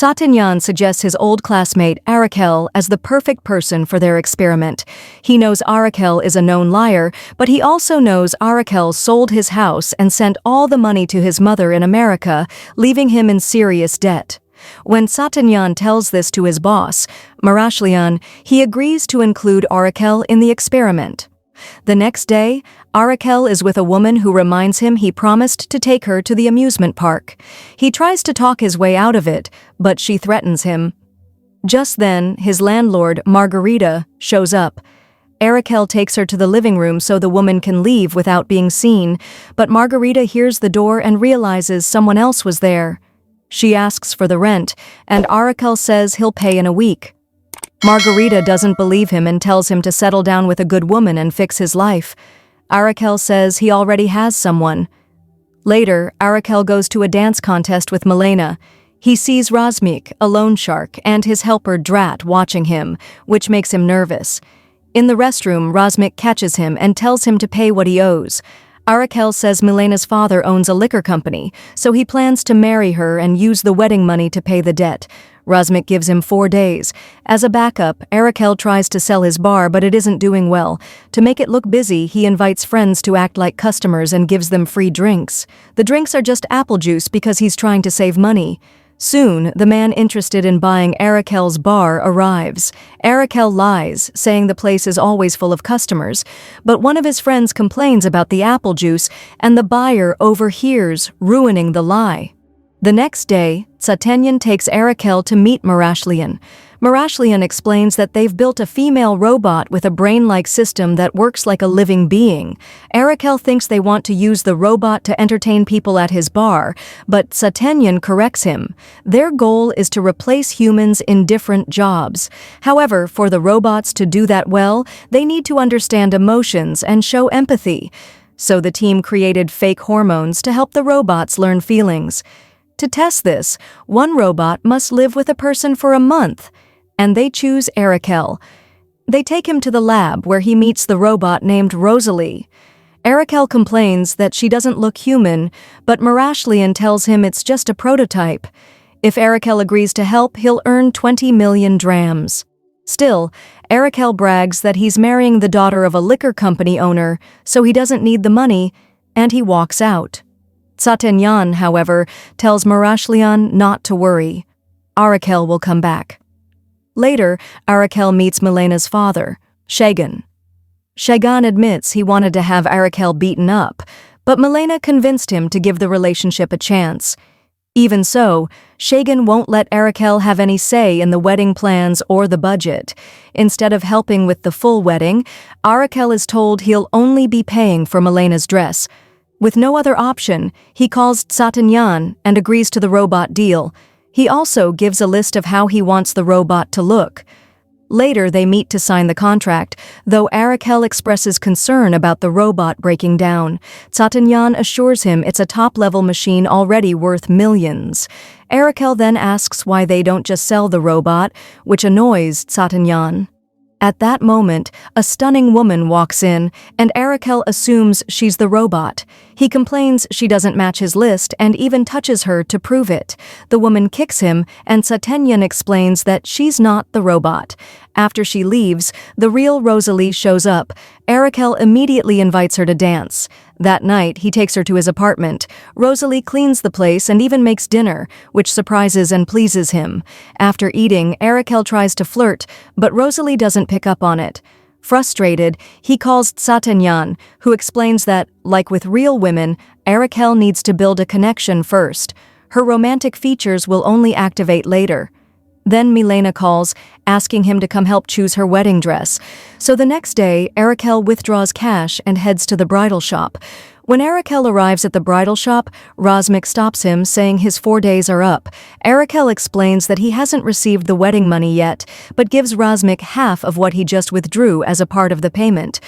Satinyan suggests his old classmate Arakel as the perfect person for their experiment. He knows Arakel is a known liar, but he also knows Arakel sold his house and sent all the money to his mother in America, leaving him in serious debt. When Satinyan tells this to his boss, Marashlian, he agrees to include Arakel in the experiment. The next day, Arakel is with a woman who reminds him he promised to take her to the amusement park. He tries to talk his way out of it, but she threatens him. Just then, his landlord, Margarita, shows up. Arakel takes her to the living room so the woman can leave without being seen, but Margarita hears the door and realizes someone else was there. She asks for the rent, and Arakel says he'll pay in a week. Margarita doesn't believe him and tells him to settle down with a good woman and fix his life. Arakel says he already has someone. Later, Arakel goes to a dance contest with Milena. He sees Razmik, a loan shark, and his helper Drat watching him, which makes him nervous. In the restroom, Razmik catches him and tells him to pay what he owes. Arakel says Milena's father owns a liquor company, so he plans to marry her and use the wedding money to pay the debt. Razmik gives him 4 days. As a backup, Arakel tries to sell his bar, but it isn't doing well. To make it look busy, he invites friends to act like customers and gives them free drinks. The drinks are just apple juice because he's trying to save money. Soon, the man interested in buying Arakel's bar arrives. Arakel lies, saying the place is always full of customers, but one of his friends complains about the apple juice, and the buyer overhears, ruining the lie. The next day, Satinyan takes Arakel to meet Marashlian. Marashlian explains that they've built a female robot with a brain-like system that works like a living being. Arakel thinks they want to use the robot to entertain people at his bar, but Satinyan corrects him. Their goal is to replace humans in different jobs. However, for the robots to do that well, they need to understand emotions and show empathy. So the team created fake hormones to help the robots learn feelings. To test this, one robot must live with a person for a month, and they choose Arakel. They take him to the lab where he meets the robot named Rosalie. Arakel complains that she doesn't look human, but Marashlian tells him it's just a prototype. If Arakel agrees to help, he'll earn 20 million drams. Still, Arakel brags that he's marrying the daughter of a liquor company owner, so he doesn't need the money, and he walks out. Satinyan, however, tells Marashlian not to worry. Arakel will come back. Later, Arakel meets Milena's father, Shagan. Shagan admits he wanted to have Arakel beaten up, but Milena convinced him to give the relationship a chance. Even so, Shagan won't let Arakel have any say in the wedding plans or the budget. Instead of helping with the full wedding, Arakel is told he'll only be paying for Milena's dress. With no other option, he calls Satinyan and agrees to the robot deal. He also gives a list of how he wants the robot to look. Later, they meet to sign the contract, though Arakel expresses concern about the robot breaking down. Satinyan assures him it's a top-level machine already worth millions. Arakel then asks why they don't just sell the robot, which annoys Satinyan. At that moment, a stunning woman walks in, and Arakel assumes she's the robot. He complains she doesn't match his list and even touches her to prove it. The woman kicks him, and Satinyan explains that she's not the robot. After she leaves, the real Rosalie shows up. Arakel immediately invites her to dance. That night, he takes her to his apartment. Rosalie cleans the place and even makes dinner, which surprises and pleases him. After eating, Arakel tries to flirt, but Rosalie doesn't pick up on it. Frustrated, he calls Satinyan, who explains that, like with real women, Arakel needs to build a connection first. Her romantic features will only activate later. Then Milena calls, asking him to come help choose her wedding dress. So the next day, Arakel withdraws cash and heads to the bridal shop. When Arakel arrives at the bridal shop, Razmik stops him, saying his 4 days are up. Arakel explains that he hasn't received the wedding money yet, but gives Razmik half of what he just withdrew as a part of the payment.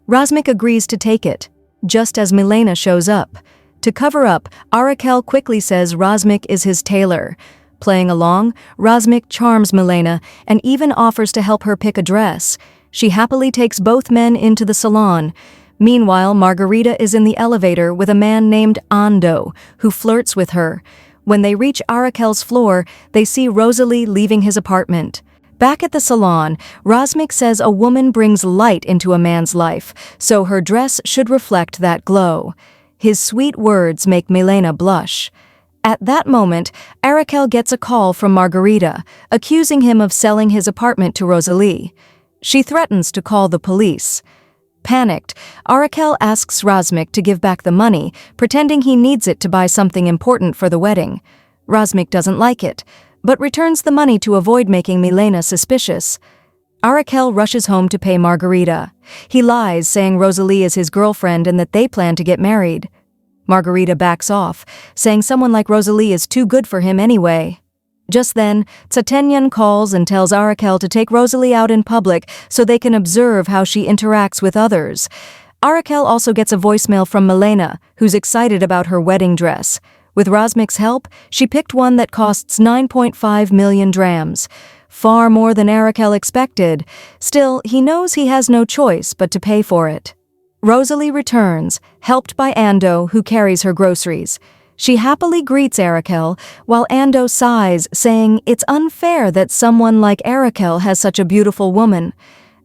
Razmik agrees to take it, just as Milena shows up. To cover up, Arakel quickly says Razmik is his tailor. Playing along, Razmik charms Milena and even offers to help her pick a dress. She happily takes both men into the salon. Meanwhile, Margarita is in the elevator with a man named Ando, who flirts with her. When they reach Arakel's floor, they see Rosalie leaving his apartment. Back at the salon, Razmik says a woman brings light into a man's life, so her dress should reflect that glow. His sweet words make Milena blush. At that moment, Arakel gets a call from Margarita, accusing him of selling his apartment to Rosalie. She threatens to call the police. Panicked, Arakel asks Razmik to give back the money, pretending he needs it to buy something important for the wedding. Razmik doesn't like it, but returns the money to avoid making Milena suspicious. Arakel rushes home to pay Margarita. He lies, saying Rosalie is his girlfriend and that they plan to get married. Margarita backs off, saying someone like Rosalie is too good for him anyway. Just then, Tsatenyan calls and tells Arakel to take Rosalie out in public so they can observe how she interacts with others. Arakel also gets a voicemail from Milena, who's excited about her wedding dress. With Razmik's help, she picked one that costs 9.5 million drams. Far more than Arakel expected. Still, he knows he has no choice but to pay for it. Rosalie returns, helped by Ando, who carries her groceries. She happily greets Arakel, while Ando sighs, saying it's unfair that someone like Arakel has such a beautiful woman.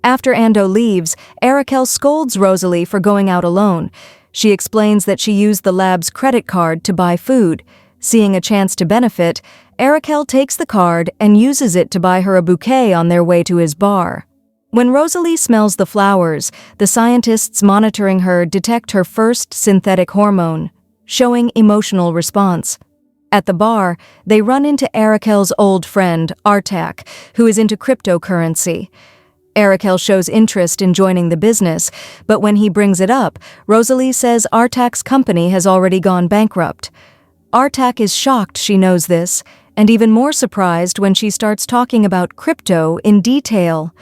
After Ando leaves, Arakel scolds Rosalie for going out alone. She explains that she used the lab's credit card to buy food. Seeing a chance to benefit, Arakel takes the card and uses it to buy her a bouquet on their way to his bar. When Rosalie smells the flowers, the scientists monitoring her detect her first synthetic hormone, showing emotional response. At the bar, they run into Arakel's old friend, Artak, who is into cryptocurrency. Arakel shows interest in joining the business, but when he brings it up, Rosalie says Artak's company has already gone bankrupt. Artak is shocked she knows this, and even more surprised when she starts talking about crypto in detail.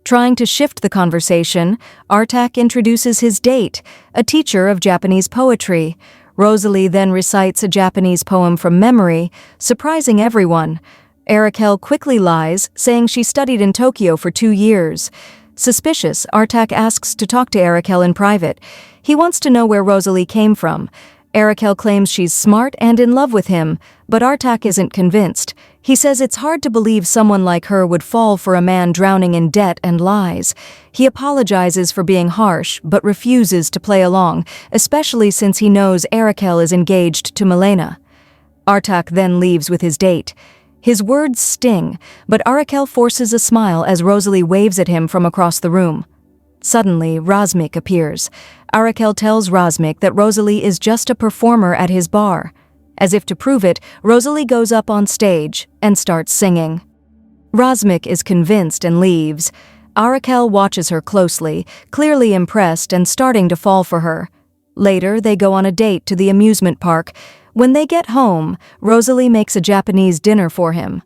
Trying to shift the conversation, Artak introduces his date, a teacher of Japanese poetry. Rosalie then recites a Japanese poem from memory, surprising everyone. Arakel quickly lies, saying she studied in Tokyo for 2 years. Suspicious, Artak asks to talk to Arakel in private. He wants to know where Rosalie came from. Arakel claims she's smart and in love with him, but Artak isn't convinced. He says it's hard to believe someone like her would fall for a man drowning in debt and lies. He apologizes for being harsh, but refuses to play along, especially since he knows Arakel is engaged to Milena. Artak then leaves with his date. His words sting, but Arakel forces a smile as Rosalie waves at him from across the room. Suddenly, Razmik appears. Arakel tells Razmik that Rosalie is just a performer at his bar. As if to prove it, Rosalie goes up on stage and starts singing. Razmik is convinced and leaves. Arakel watches her closely, clearly impressed and starting to fall for her. Later, they go on a date to the amusement park. When they get home, Rosalie makes a Japanese dinner for him.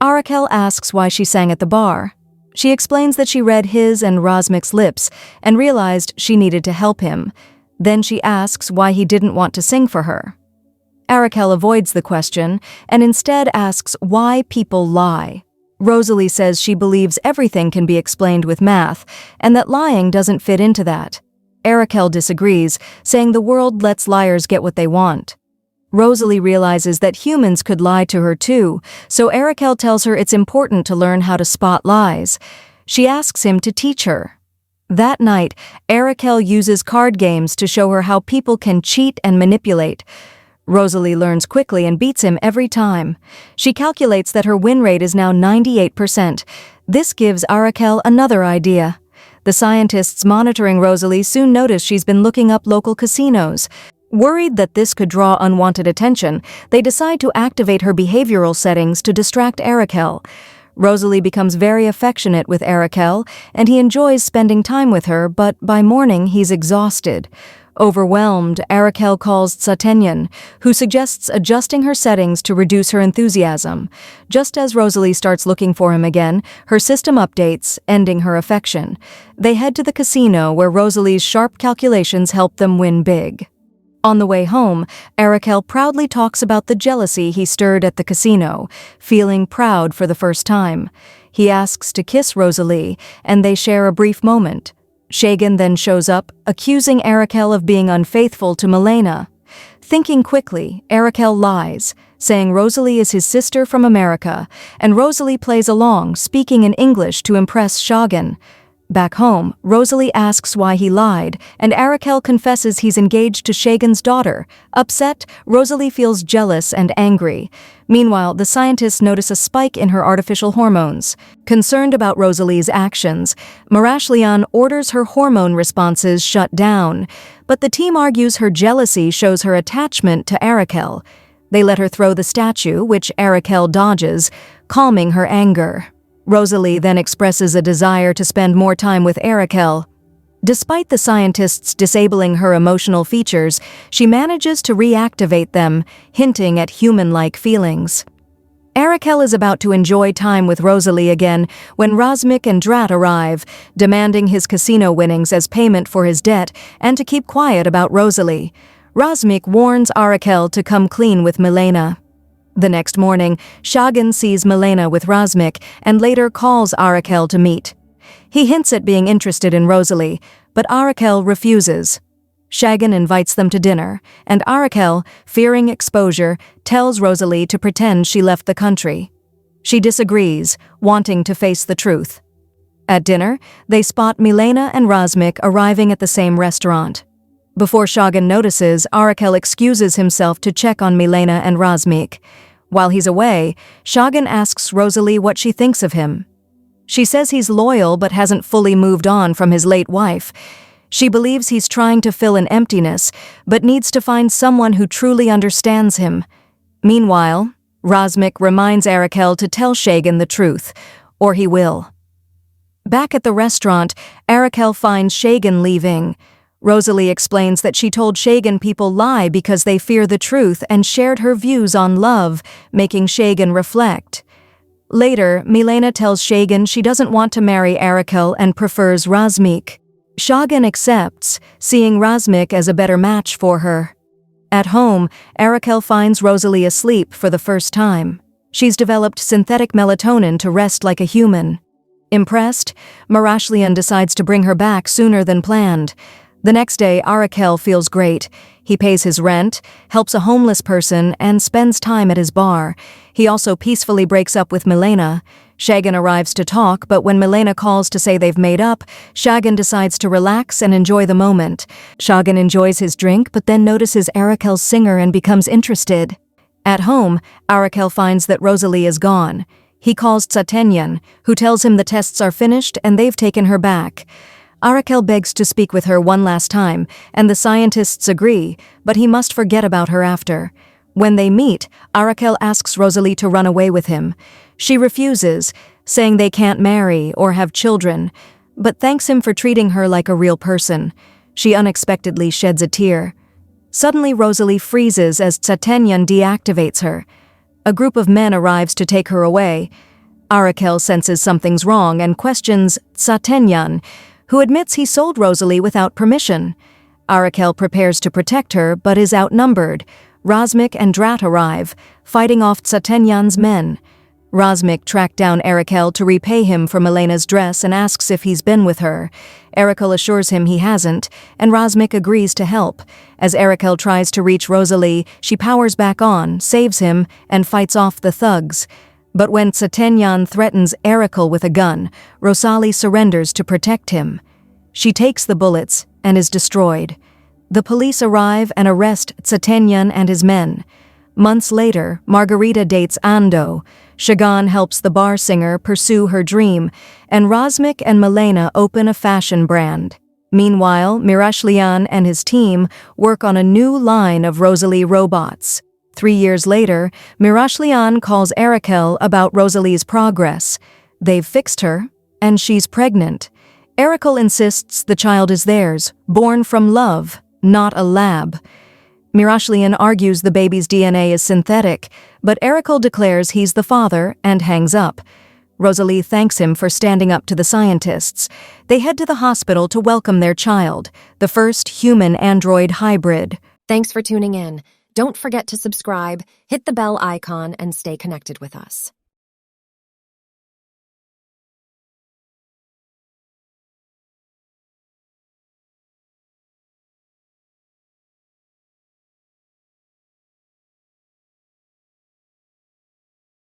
Arakel asks why she sang at the bar. She explains that she read his and Razmik's lips and realized she needed to help him. Then she asks why he didn't want to sing for her. Arakel avoids the question and instead asks why people lie. Rosalie says she believes everything can be explained with math and that lying doesn't fit into that. Arakel disagrees, saying the world lets liars get what they want. Rosalie realizes that humans could lie to her too, so Arakel tells her it's important to learn how to spot lies. She asks him to teach her. That night, Arakel uses card games to show her how people can cheat and manipulate. Rosalie learns quickly and beats him every time. She calculates that her win rate is now 98%. This gives Arakel another idea. The scientists monitoring Rosalie soon notice she's been looking up local casinos. Worried that this could draw unwanted attention, they decide to activate her behavioral settings to distract Arakel. Rosalie becomes very affectionate with Arakel, and he enjoys spending time with her, but by morning he's exhausted. Overwhelmed, Arakel calls Tsatenyan, who suggests adjusting her settings to reduce her enthusiasm. Just as Rosalie starts looking for him again, her system updates, ending her affection. They head to the casino where Rosalie's sharp calculations help them win big. On the way home, Arakel proudly talks about the jealousy he stirred at the casino, feeling proud for the first time. He asks to kiss Rosalie, and they share a brief moment. Shagan then shows up, accusing Arakel of being unfaithful to Milena. Thinking quickly, Arakel lies, saying Rosalie is his sister from America, and Rosalie plays along, speaking in English to impress Shagin. Back home, Rosalie asks why he lied, and Arael confesses he's engaged to Shagin's daughter. Upset, Rosalie feels jealous and angry. Meanwhile, the scientists notice a spike in her artificial hormones. Concerned about Rosalie's actions, Marashlian orders her hormone responses shut down. But the team argues her jealousy shows her attachment to Arael. They let her throw the statue, which Arael dodges, calming her anger. Rosalie then expresses a desire to spend more time with Arael. Despite the scientists disabling her emotional features, she manages to reactivate them, hinting at human-like feelings. Arael is about to enjoy time with Rosalie again when Razmik and Drat arrive, demanding his casino winnings as payment for his debt and to keep quiet about Rosalie. Razmik warns Arael to come clean with Milena. The next morning, Shagin sees Milena with Razmik and later calls Arael to meet. He hints at being interested in Rosalie, but Arael refuses. Shagin invites them to dinner, and Arael, fearing exposure, tells Rosalie to pretend she left the country. She disagrees, wanting to face the truth. At dinner, they spot Milena and Razmik arriving at the same restaurant. Before Shagin notices, Arael excuses himself to check on Milena and Razmik. While he's away, Shagin asks Rosalie what she thinks of him. She says he's loyal but hasn't fully moved on from his late wife. She believes he's trying to fill an emptiness, but needs to find someone who truly understands him. Meanwhile, Razmik reminds Arael to tell Shagin the truth, or he will. Back at the restaurant, Arael finds Shagin leaving. Rosalie explains that she told Shagin people lie because they fear the truth and shared her views on love, making Shagin reflect. Later, Milena tells Shagin she doesn't want to marry Arael and prefers Razmik. Shagin accepts, seeing Razmik as a better match for her. At home, Arael finds Rosalie asleep for the first time. She's developed synthetic melatonin to rest like a human. Impressed, Marashlian decides to bring her back sooner than planned. The next day, Arael feels great. He pays his rent, helps a homeless person, and spends time at his bar. He also peacefully breaks up with Milena. Shagin arrives to talk, but when Milena calls to say they've made up, Shagin decides to relax and enjoy the moment. Shagin enjoys his drink, but then notices Arael's singer and becomes interested. At home, Arael finds that Rosalie is gone. He calls Tsatenyan, who tells him the tests are finished and they've taken her back. Arael begs to speak with her one last time, and the scientists agree, but he must forget about her after. When they meet, Arael asks Rosalie to run away with him. She refuses, saying they can't marry or have children, but thanks him for treating her like a real person. She unexpectedly sheds a tear. Suddenly Rosalie freezes as Tsatenyan deactivates her. A group of men arrives to take her away. Arael senses something's wrong and questions Tsatenyan, who admits he sold Rosalie without permission. Arael prepares to protect her, but is outnumbered. Razmik and Drat arrive, fighting off Tsatenyan's men. Razmik tracked down Arael to repay him for Milena's dress and asks if he's been with her. Arael assures him he hasn't, and Razmik agrees to help. As Arael tries to reach Rosalie, she powers back on, saves him, and fights off the thugs. But when Tsatenyan threatens Arael with a gun, Rosalie surrenders to protect him. She takes the bullets and is destroyed. The police arrive and arrest Tsatenyan and his men. Months later, Margarita dates Ando. Shagin helps the bar singer pursue her dream, and Razmik and Milena open a fashion brand. Meanwhile, Marashlian and his team work on a new line of Rosalie robots. 3 years later, Marashlian calls Arael about Rosalie's progress. They've fixed her, and she's pregnant. Arael insists the child is theirs, born from love, not a lab. Marashlian argues the baby's DNA is synthetic, but Arael declares he's the father and hangs up. Rosalie thanks him for standing up to the scientists. They head to the hospital to welcome their child, the first human-android hybrid. Thanks for tuning in. Don't forget to subscribe, hit the bell icon, and stay connected with us.